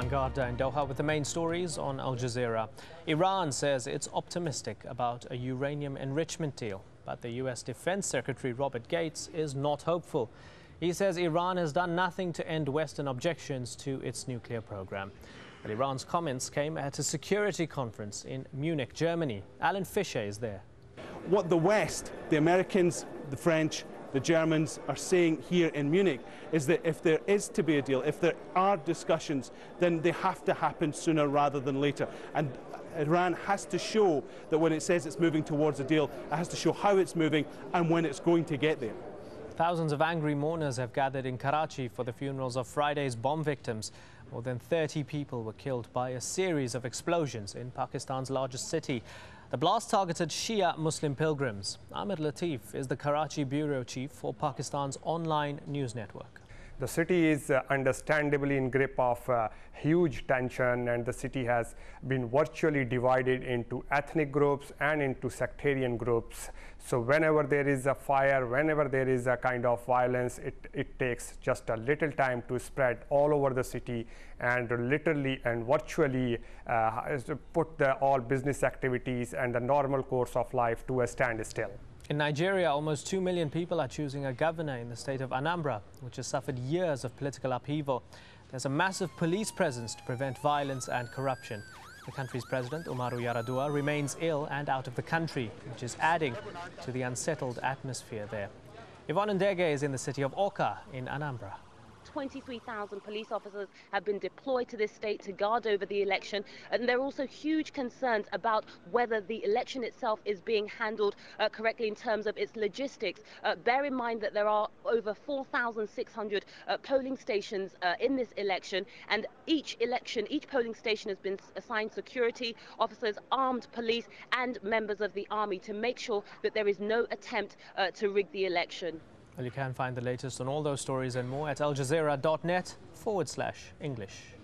Imran Garda in Doha with the main stories on Al Jazeera. Iran says it's optimistic about a uranium enrichment deal, but the US Defense Secretary Robert Gates is not hopeful. He says Iran has done nothing to end Western objections to its nuclear program. But Iran's comments came at a security conference in Munich, Germany. Alan Fisher is there. What the West, the Americans, the French, the Germans are saying here in Munich is that if there is to be a deal, if there are discussions, then they have to happen sooner rather than later. And Iran has to show that when it says it's moving towards a deal, it has to show how it's moving and when it's going to get there. Thousands of angry mourners have gathered in Karachi for the funerals of Friday's bomb victims. More than 30 people were killed by a series of explosions in Pakistan's largest city. The blast targeted Shia Muslim pilgrims. Ahmed Latif is the Karachi bureau chief for Pakistan's online news network. The city is understandably in grip of huge tension, and the city has been virtually divided into ethnic groups and into sectarian groups. So whenever there is a fire, whenever there is a kind of violence, it takes just a little time to spread all over the city and literally and virtually put all business activities and the normal course of life to a standstill. In Nigeria, almost 2 million people are choosing a governor in the state of Anambra, which has suffered years of political upheaval. There's a massive police presence to prevent violence and corruption. The country's president, Umaru Yar'Adua, remains ill and out of the country, which is adding to the unsettled atmosphere there. Yvonne Ndege is in the city of Awka in Anambra. 23,000 police officers have been deployed to this state to guard over the election, and there are also huge concerns about whether the election itself is being handled correctly in terms of its logistics. Bear in mind that there are over 4,600 polling stations in this election, and each polling station has been assigned security officers, armed police and members of the army to make sure that there is no attempt to rig the election. Well, you can find the latest on all those stories and more at aljazeera.net/English.